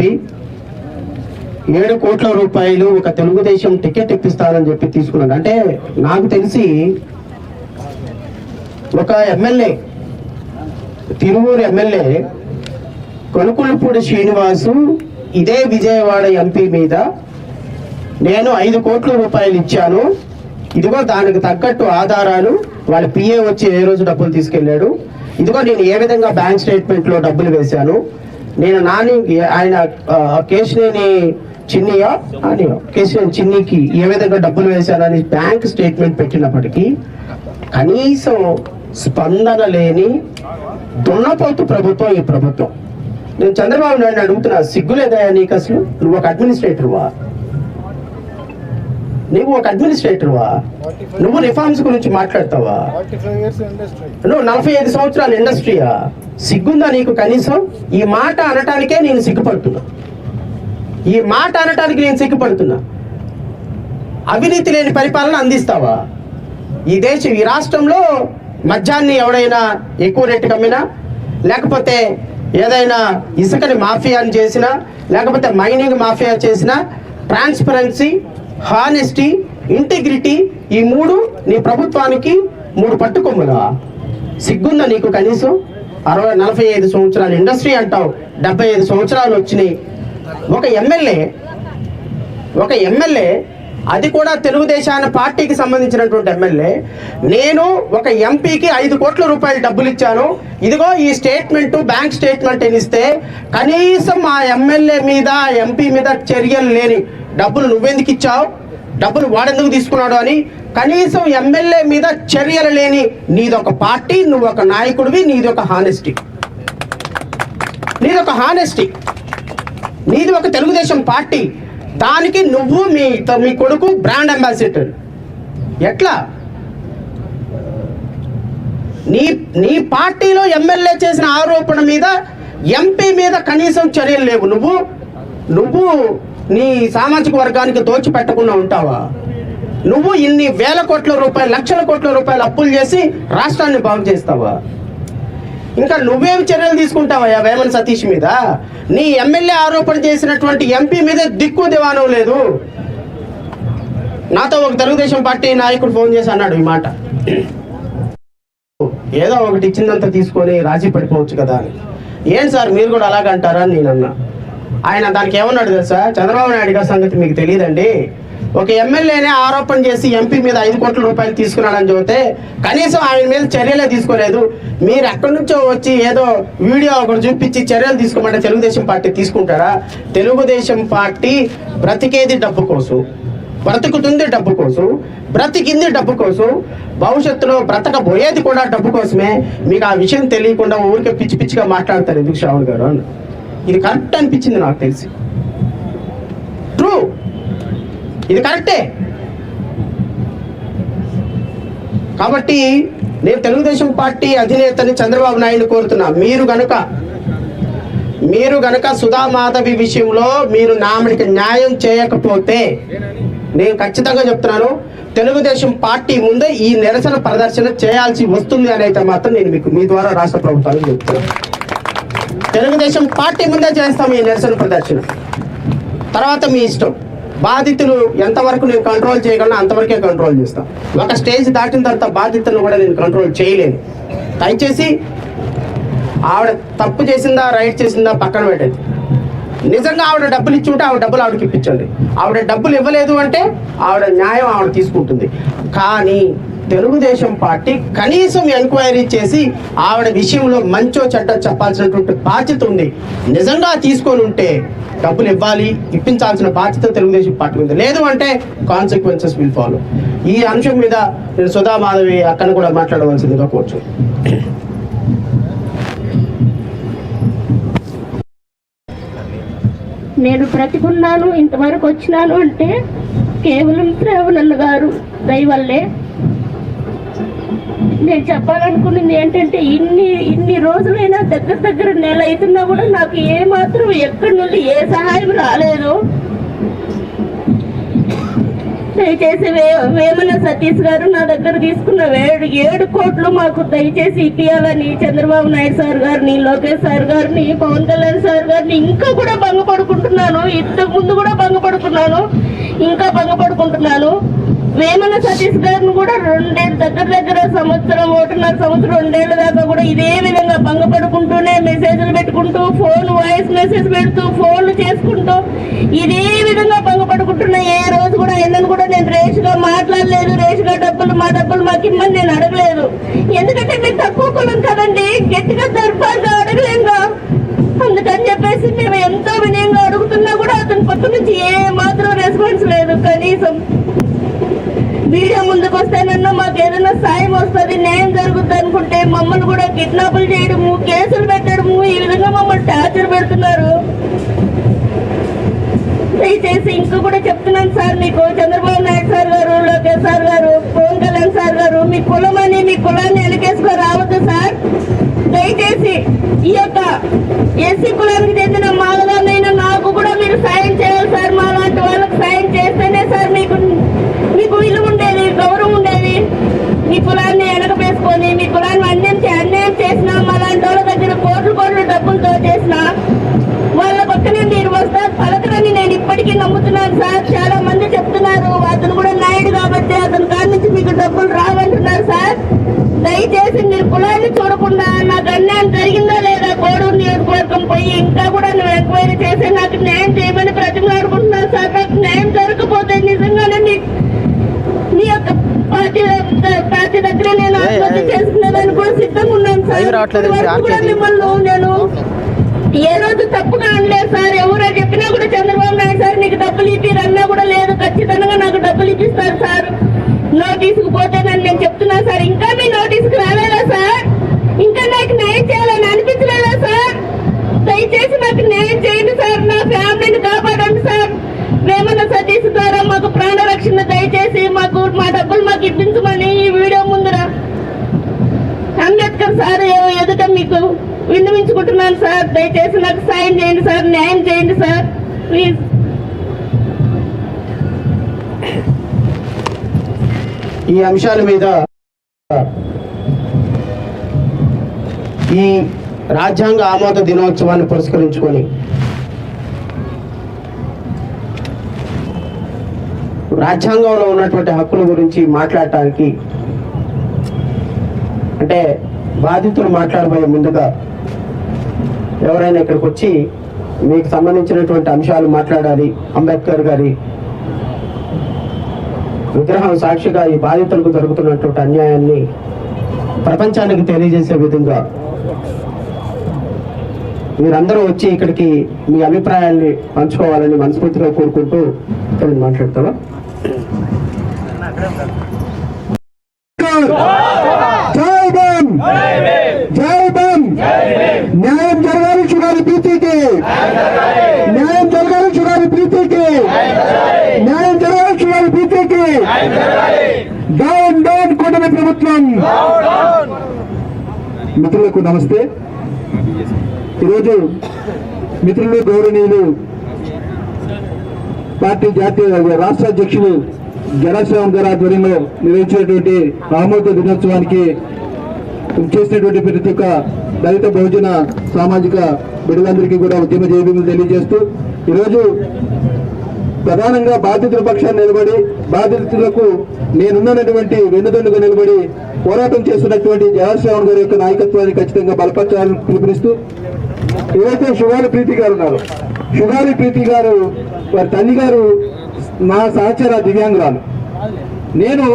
చెప్పి 7 కోట్ల రూపాయలు ఒక తెలుగుదేశం టికెట్ ఇప్పిస్తానని చెప్పి తీసుకున్నాడు. అంటే నాకు తెలిసి ఒక ఎమ్మెల్యే, తిరువూరు ఎమ్మెల్యే కొనుకులపూడి శ్రీనివాసు ఇదే విజయవాడ ఎంపీ మీద నేను 5 కోట్ల రూపాయలు ఇచ్చాను, ఇదిగో దానికి తగ్గట్టు ఆధారాలు, వాళ్ళ పిఏ వచ్చి ఏ రోజు డబ్బులు తీసుకెళ్లాడు, ఇదిగో నేను ఏ విధంగా బ్యాంక్ స్టేట్మెంట్ లో డబ్బులు వేశాను, నేను ఆయన కేశినేని చిన్నియా అని కేశినేని చిన్నికి ఏ విధంగా డబ్బులు వేశానని బ్యాంక్ స్టేట్మెంట్ పెట్టినప్పటికీ కనీసం స్పందన లేని దున్నపోతు ప్రభుత్వం ఈ ప్రభుత్వం. నేను చంద్రబాబు నాయుడు అడుగుతున్నా, సిగ్గులేదా నీకు అసలు? నువ్వు ఒక అడ్మినిస్ట్రేటర్వా? నువ్వు రిఫార్మ్స్ గురించి మాట్లాడతావా? నువ్వు 45 సంవత్సరాల ఇండస్ట్రీయా? సిగ్గుందా నీకు కనీసం? ఈ మాట అనటానికే నేను సిగ్గుపడుతున్నా. అవినీతి లేని పరిపాలన అందిస్తావా? ఈ రాష్ట్రంలో మద్యాన్ని ఎవడైనా ఎక్కువ రేటుకి అమ్మినా, లేకపోతే ఏదైనా ఇసుకని మాఫియాని చేసినా, లేకపోతే మైనింగ్ మాఫియా చేసినా, ట్రాన్స్పరెన్సీ, హానెస్టీ, ఇంటిగ్రిటీ, ఈ 3 నీ ప్రభుత్వానికి 3 పట్టుకొమ్మలా? సిగ్గుందా నీకు కనీసం? 45 సంవత్సరాల ఇండస్ట్రీ అంటావు, 75 సంవత్సరాలు వచ్చినాయి. ఒక ఎమ్మెల్యే అది కూడా తెలుగుదేశాన్ని పార్టీకి సంబంధించినటువంటి ఎమ్మెల్యే, నేను ఒక ఎంపీకి 5 కోట్ల రూపాయలు డబ్బులు ఇచ్చాను, ఇదిగో ఈ స్టేట్మెంట్, బ్యాంక్ స్టేట్మెంట్ ఇస్తే కనీసం ఆ ఎమ్మెల్యే మీద, ఎంపీ మీద చర్యలు లేని, డబ్బులు నువ్వెందుకు ఇచ్చావు, డబ్బులు వాడెందుకు తీసుకున్నాడు అని కనీసం ఎమ్మెల్యే మీద చర్యలు లేని నీదొక పార్టీ, నువ్వు ఒక నాయకుడివి, నీదొక హానెస్టీ, నీది ఒక తెలుగుదేశం పార్టీ, దానికి నువ్వు మీ కొడుకు బ్రాండ్ అంబాసిడర్. ఎట్లా? నీ పార్టీలో ఎమ్మెల్యే చేసిన ఆరోపణ మీద ఎంపీ మీద కనీసం చర్యలు లేవు. నువ్వు నీ సామాజిక వర్గానికి దోచి పెట్టకుండా ఉంటావా? నువ్వు ఇన్ని వేల కోట్ల రూపాయలు, లక్షల కోట్ల రూపాయలు అప్పులు చేసి రాష్ట్రాన్ని బాగు చేస్తావా? ఇంకా నువ్వేం చర్యలు తీసుకుంటావా వేమన సతీష్ మీద? నీ ఎమ్మెల్యే ఆరోపణ చేసినటువంటి ఎంపీ మీద దిక్కు దివానం లేదు. నాతో ఒక తెలుగుదేశం పార్టీ నాయకుడు ఫోన్ చేసి అన్నాడు ఈ మాట, ఏదో ఒకటి ఇచ్చిందంత తీసుకొని రాజీ పడిపోవచ్చు కదా అని. ఏంటి సార్ మీరు కూడా అలాగంటారా అని నేను అన్నా. ఆయన దానికి ఏమన్నాడు తెలుసా? చంద్రబాబు నాయుడు గారి సంగతి మీకు తెలియదండి, ఒక ఎమ్మెల్యేనే ఆరోపణ చేసి ఎంపీ మీద 5 కోట్ల రూపాయలు తీసుకున్నాడని చెబితే కనీసం ఆయన మీద చర్యలే తీసుకోలేదు. మీరు ఎక్కడి నుంచో వచ్చి ఏదో వీడియో ఒకటి చూపించి చర్యలు తీసుకోమంటే తెలుగుదేశం పార్టీ తీసుకుంటారా? తెలుగుదేశం పార్టీ బ్రతికేది డబ్బు కోసం, బ్రతుకుతుంది డబ్బు కోసం, బ్రతికింది డబ్బు కోసం, భవిష్యత్తులో బ్రతకబోయేది కూడా డబ్బు కోసమే. మీకు ఆ విషయం తెలియకుండా ఊరికే పిచ్చిగా మాట్లాడతారు ఎందుకు శ్రావణ్ గారు? ఇది కరెక్ట్ అనిపించింది నాకు తెలిసి. ట్రూ, ఇది కరెక్టే. కాబట్టి నేను తెలుగుదేశం పార్టీ అధినేతని చంద్రబాబు నాయుడు కోరుతున్నా, మీరు గనక సుధామాధవి విషయంలో మీరు నామడికి న్యాయం చేయకపోతే నేను ఖచ్చితంగా చెప్తున్నాను, తెలుగుదేశం పార్టీ ముందే ఈ నిరసన ప్రదర్శన చేయాల్సి వస్తుంది అని అయితే మాత్రం నేను మీకు మీ ద్వారా రాష్ట్ర ప్రభుత్వానికి చెప్తున్నాను. తెలుగుదేశం పార్టీ ముందే చేస్తాం ఈ నిరసన ప్రదర్శన, తర్వాత మీ ఇష్టం. బాధితులు ఎంతవరకు నేను కంట్రోల్ చేయగలను అంతవరకే కంట్రోల్ చేస్తాం. ఒక స్టేజ్ దాటిన తర్వాత బాధితులను కూడా నేను కంట్రోల్ చేయలేను. దయచేసి ఆవిడ తప్పు చేసిందా రైట్ చేసిందా పక్కన పెట్టండి. నిజంగా ఆవిడ డబ్బులు ఇచ్చి ఉంటే ఆవిడ డబ్బులు ఆవిడకి ఇప్పించండి. ఆవిడ డబ్బులు ఇవ్వలేదు అంటే ఆవిడ న్యాయం ఆవిడ తీసుకుంటుంది. కానీ తెలుగుదేశం పార్టీ కనీసం ఎంక్వైరీ చేసి ఆవిడ విషయంలో మంచో చెడ్డ చెప్పాల్సినటువంటి బాధ్యత ఉంది. నిజంగా తీసుకొని ఉంటే డబ్బులు ఇప్పించాల్సిన బాధ్యత తెలుగుదేశం పార్టీ ఉంది. లేదు అంటే కాన్సిక్వెన్సెస్ విల్ ఫాలో. ఈ అంశం మీద నేను సుధామాధవి అక్కను కూడా మాట్లాడవలసిందిగా కోరుచు. నేను బ్రతికున్నాను, ఇంతవరకు వచ్చినాను అంటే కేవలం శ్రావణ్ గారు దయవల్లే. నేను చెప్పాలనుకున్నది ఏంటంటే ఇన్ని రోజులైనా దగ్గర నెల అవుతున్నా కూడా నాకు ఏ మాత్రం ఎక్కడి నుండి ఏ సహాయం రాలేదు. దయచేసి వేమన సతీష్ గారు నా దగ్గర తీసుకున్న 7 కోట్లు మాకు దయచేసి ఇప్పియాలని చంద్రబాబు నాయుడు సార్ గారిని, లోకేష్ సార్ గారిని, పవన్ కళ్యాణ్ సార్ గారిని ఇంకా కూడా భంగపడుకుంటూ భంగపడుతున్నాను, ఇంతకు ముందు కూడా భంగపడుతున్నాను, ఇంకా భంగపడుకుంటున్నాను. వేమన సతీష్ గారిని కూడా దగ్గర సంవత్సరం, 1.5 సంవత్సరం, 2 ఏళ్ల దాకా కూడా ఇదే విధంగా భంగపడుకుంటూనే మెసేజ్లు పెట్టుకుంటూ, ఫోన్ వాయిస్ మెసేజ్ పెడుతూ, ఫోన్లు చేసుకుంటూ ఇదే విధంగా భంగపడుకుంటున్నా. ఏ రోజు కూడా ఎన్నను కూడా నేను రేషుగా మాట్లాడలేదు. రేషుగా మా డబ్బులు మాకు ఇమ్మని నేను అడగలేదు. ఎందుకంటే మేము తక్కువ కులం కదండి, గట్టిగా దర్బార్గా అడగలేంగా. అందుకని చెప్పేసి మేము ఎంతో వినయంగా అడుగుతున్నా కూడా అతని పక్క నుంచి ఏ మాత్రం రెస్పాన్స్ లేదు. కనీసం వీడియో ముందుకు వస్తేనన్నా మాకు ఏదైనా సాయం వస్తుంది, న్యాయం జరుగుతుంది అనుకుంటే మమ్మల్ని కూడా కిడ్నాపులు చేయడము, కేసులు పెట్టడము, ఈ విధంగా మమ్మల్ని టార్చర్ పెడుతున్నారు. దయచేసి ఇంకా కూడా చెప్తున్నాను సార్, మీకు చంద్రబాబు నాయుడు సార్ గారు, లోకేష్ సార్ గారు, పవన్ కళ్యాణ్ సార్ గారు, మీ కులమని మీ కులాన్ని వెనకేసుకొని రావద్దు సార్. దయచేసి ఈ యొక్క ఎస్సీ కులానికి చెందిన మాలగానైనా నాకు కూడా మీరు సాయం చేయాలి సార్. మా లాంటి వాళ్ళకి సాయం చేస్తేనే సార్ మీకు విలువ ఉండేది, గౌరవం ఉండేది. మీ కులాన్ని వెనకపేసుకొని మీ కులాన్ని అన్యాయం చేసినా, మా లాంటి వాళ్ళ దగ్గర కోట్లు డబ్బులతో చేసినా వాళ్ళ పక్కనే మీరు వస్తారు పలకరని నేను ఇప్పటికీ నమ్ముతున్నాను సార్. చాలా మంది చెప్తున్నారు అతను కూడా నాయుడు కాబట్టి అతని కాడి నుంచి మీకు డబ్బులు రావంటున్నారు సార్. దయచేసి మీరు కులాన్ని చూడకుండా నాకు అన్యాయం జరిగిందా లేదా కోడూరు నియోజకవర్గం పోయి ఇంకా కూడా నువ్వు ఎంక్వైరీ చేసి నాకు న్యాయం చేయమని ప్రతిమాడుకుంటున్నాను సార్. నాకు న్యాయం జరగకపోతే నిజంగానే మీ యొక్క పార్టీ దగ్గర నేను ఆత్మహత్య చేసుకునేదాన్ని కూడా సిద్ధంగా ఉన్నాను సార్. కూడా మిమ్మల్ని నేను ఏ రోజు తప్పుగా అనలేదు సార్. ఎవరో చెప్పినా కూడా చంద్రబాబు నాయుడు సార్ నీకు డబ్బులు ఇప్పిరన్నా కూడా లేదు, ఖచ్చితంగా నాకు డబ్బులు ఇప్పిస్తారు సార్. నోటీసుకు పోతే నేను చెప్తున్నా సార్. ఇంకా మీ నోటీసుకు రాలేదా సార్? ఇంకా నాకు న్యాయం చేయాలని అనిపించలేదా సార్? దయచేసి నాకు న్యాయం చేయండి సార్, నా ఫ్యామిలీని కాపాడండి సార్. వేమన సతీష్ ద్వారా మాకు ప్రాణ రక్షణ దయచేసి మా డబ్బులు మాకు ఇప్పించమని ఈ వీడియో ముందర అంబేద్కర్ సార్ ఎదుట మీకు విన్నవించుకుంటున్నాను సార్. దయచేసి నాకు సాయం చేయండి సార్, న్యాయం చేయండి సార్ ప్లీజ్. ఈ అంశాల మీద ఈ రాజ్యాంగ ఆమోద దినోత్సవాన్ని పురస్కరించుకొని రాజ్యాంగంలో ఉన్నటువంటి హక్కుల గురించి మాట్లాడటానికి, అంటే బాధితులు మాట్లాడబోయే ముందుగా ఎవరైనా ఇక్కడికి వచ్చి మీకు సంబంధించినటువంటి అంశాలు మాట్లాడాలి, అంబేద్కర్ గారి విగ్రహం సాక్షిగా ఈ బాధితులకు జరుగుతున్నటువంటి అన్యాయాన్ని ప్రపంచానికి తెలియజేసే విధంగా మీరందరూ వచ్చి ఇక్కడికి మీ అభిప్రాయాల్ని పంచుకోవాలని మనస్ఫూర్తిగా కోరుకుంటూ మాట్లాడతావా? న్యాయం జరగాలి చూడాలి ప్రీతికి, న్యాయం జరగాలి చూడాలి ప్రీతికి, న్యాయం జరగాలి చూడాలి ప్రీతికి. డౌన్ డౌన్ కూటమి ప్రభుత్వం. మిత్రులకు నమస్తే. ఈరోజు మిత్రులు గౌరవనీయులు పార్టీ జాతీయ రాష్ట్ర అధ్యక్షులు జనశ్రావణ్ గారి ఆధ్వర్యంలో నిర్వహించినటువంటి ఆమోద దినోత్సవానికి చేసినటువంటి ప్రతి ఒక్క దళిత బహుజన సామాజిక బిడ్డలందరికీ కూడా ఉద్యమ జయభీములు తెలియజేస్తూ ఈరోజు ప్రధానంగా బాధితుల పక్షాన్ని నిలబడి బాధితులకు నేనున్నటువంటి వెన్నుదన్నుగా నిలబడి పోరాటం చేస్తున్నటువంటి జనశ్రావణ్ గారి యొక్క నాయకత్వాన్ని ఖచ్చితంగా బలపరచాలని పిలుపునిస్తూ, ఏదైతే షుగారి ప్రీతి గారు ఉన్నారు, షుగారి ప్రీతి గారు వారి తల్లి గారు నా సహచర దివ్యాంగురాలు. నేను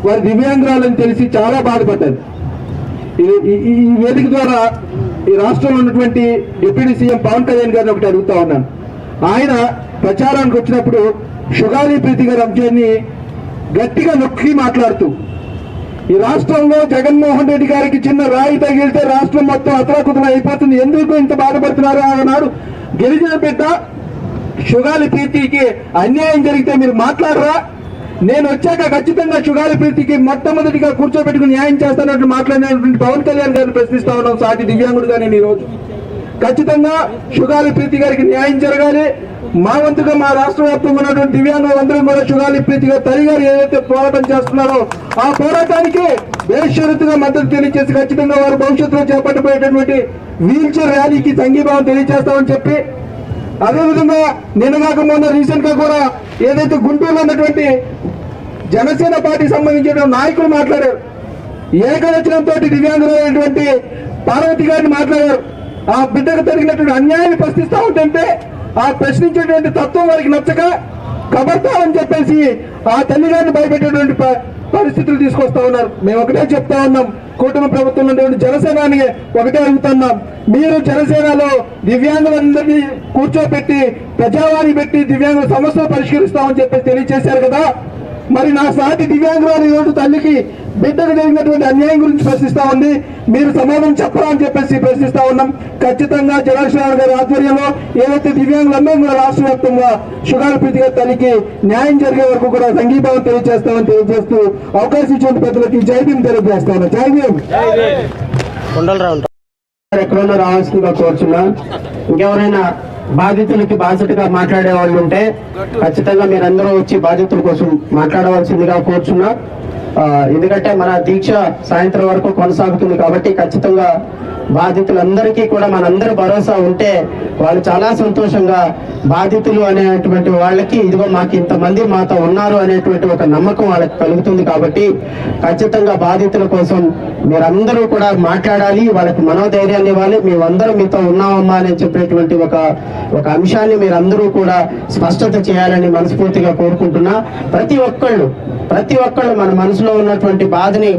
వారి దివ్యాంగురాలని తెలిసి చాలా బాధపడ్డాను. ఈ వేదిక ద్వారా ఈ రాష్ట్రంలో ఉన్నటువంటి డిప్యూటీ సీఎం పవన్ కళ్యాణ్ గారిని ఒకటి అడుగుతా ఉన్నాను. ఆయన ప్రచారానికి వచ్చినప్పుడు షుగారి ప్రీతి గారి అంశాన్ని గట్టిగా నొక్కి మాట్లాడుతూ, ఈ రాష్ట్రంలో జగన్మోహన్ రెడ్డి గారికి చిన్న రాయి తగిలితే రాష్ట్రం మొత్తం అతలాకుతలం అయిపోతుంది, ఎందుకు ఇంత బాధపడుతున్నారు? ఆనాడు గిరిజన బిడ్డ షుగాలి ప్రీతికి అన్యాయం జరిగితే మీరు మాట్లాడరా? నేను వచ్చాక ఖచ్చితంగా షుగాలి ప్రీతికి మొట్టమొదటిగా కూర్చోబెట్టుకుని న్యాయం చేస్తానట్టు మాట్లాడినటువంటి పవన్ కళ్యాణ్ గారిని ప్రశ్నిస్తా ఉన్నాం. సాటి దివ్యాంగుడుగా నేను ఈరోజు ఖచ్చితంగా షుగాలి ప్రీతి గారికి న్యాయం జరగాలి. మా వంతుగా మా రాష్ట్ర వ్యాప్తంగా ఉన్నటువంటి దివ్యాంగులందరూ కూడా షుగాలి ప్రీతి గారు తల్లి గారు ఏదైతే పోరాటం చేస్తున్నారో ఆ పోరాటానికి బేషరతుగా మద్దతు తెలియజేసి ఖచ్చితంగా వారు భవిష్యత్తులో చేపట్టబోయేటటువంటి వీల్ చైర్ ర్యాలీకి సంఘీభావం తెలియజేస్తామని చెప్పి అదేవిధంగా నిన్నగాక మొన్న రీసెంట్ గా కూడా ఏదైతే గుంటూరులో ఉన్నటువంటి జనసేన పార్టీకి సంబంధించిన నాయకులు మాట్లాడారు. ఏకవచనంతో దివ్యాంగులైనటువంటి పార్వతి గారిని మాట్లాడారు. ఆ బిడ్డకు జరిగినటువంటి అన్యాయాన్ని ప్రశ్నిస్తా ఉంటుంటే ఆ ప్రశ్నించేటువంటి తత్వం వారికి నచ్చక కబర్తాలని చెప్పేసి ఆ తల్లి గారిని భయపెట్టేటువంటి పరిస్థితులు తీసుకొస్తా ఉన్నారు. మేము ఒకటే చెప్తా ఉన్నాం, కూటమి ప్రభుత్వం ఉన్నటువంటి జనసేనాని ఒకటే అడుగుతున్నాం, మీరు జనసేనలో దివ్యాంగులందరినీ కూర్చోబెట్టి ప్రజావాణి పెట్టి దివ్యాంగుల సమస్యలు పరిష్కరిస్తామని చెప్పేసి తెలియజేశారు కదా. మరి నా సాటి దివ్యాంగురాలు ఈరోజు తల్లికి బిడ్డకు జరిగినటువంటి అన్యాయం గురించి ప్రశ్నిస్తా ఉంది, మీరు సమాధానం చెప్పరా అని చెప్పేసి ప్రశ్నిస్తా ఉన్నాం. ఖచ్చితంగా జగన్ గారి ఆధ్వర్యంలో ఏదైతే దివ్యాంగులందరూ కూడా రాష్ట్ర వ్యాప్తంగా షుగర్ ప్రీతి గారి తల్లికి న్యాయం జరిగే వరకు కూడా సంఘీభావం తెలియజేస్తామని తెలియజేస్తూ అవకాశం ఇచ్చిన పెద్దలకి జై భీమ్ తెలియజేస్తా ఉన్నాం. జై భీమ్. ఎక్కడన్నా రావాల్సిందిగా కోరుచున్నా. ఇంకెవరైనా బాధితులకి బాధ్యతగా మాట్లాడే వాళ్ళు ఉంటే ఖచ్చితంగా మీరందరూ వచ్చి బాధితుల కోసం మాట్లాడవలసిందిగా కోరుచున్నా. ఎందుకంటే మన దీక్ష సాయంత్రం వరకు కొనసాగుతుంది కాబట్టి ఖచ్చితంగా బాధితులందరికీ కూడా మనందరి భరోసా ఉంటే వాళ్ళు చాలా సంతోషంగా బాధితులు అనేటువంటి వాళ్ళకి ఇదిగో మాకు ఇంతమంది మాతో ఉన్నారు అనేటువంటి ఒక నమ్మకం వాళ్ళకి కలుగుతుంది. కాబట్టి ఖచ్చితంగా బాధితుల కోసం మీరందరూ కూడా మాట్లాడాలి, వాళ్ళకి మనోధైర్యాన్ని ఇవ్వాలి. మేమందరం మీతో ఉన్నామమ్మా అని చెప్పేటువంటి ఒక అంశాన్ని మీరందరూ కూడా స్పష్టత చేయాలని మనస్ఫూర్తిగా కోరుకుంటున్నా. ప్రతి ఒక్కళ్ళు మన మనసులో ఉన్నటువంటి బాధని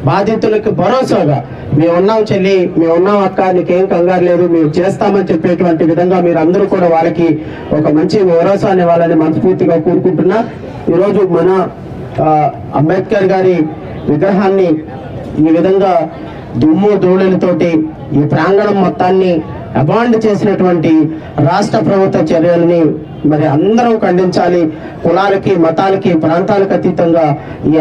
బాధితులకు భరోసాగా మేము ఉన్నాం చెల్లి, మేము ఉన్నాం అక్క, నీకేం కంగారు లేదు, మేము చేస్తామని చెప్పేటువంటి విధంగా మీరు అందరూ కూడా వాళ్ళకి ఒక మంచి భరోసాని వాళ్ళని మనస్ఫూర్తిగా కోరుకుంటున్నా. ఈరోజు మన అంబేద్కర్ గారి విగ్రహాన్ని ఈ విధంగా దుమ్ము ధూళితోటి ఈ ప్రాంగణం మొత్తాన్ని అబాండ్ చేసినటువంటి రాష్ట్ర ప్రభుత్వ చర్యల్ని మరి అందరం ఖండించాలి. కులాలకి, మతాలకి, ప్రాంతాలకు అతీతంగా ఈ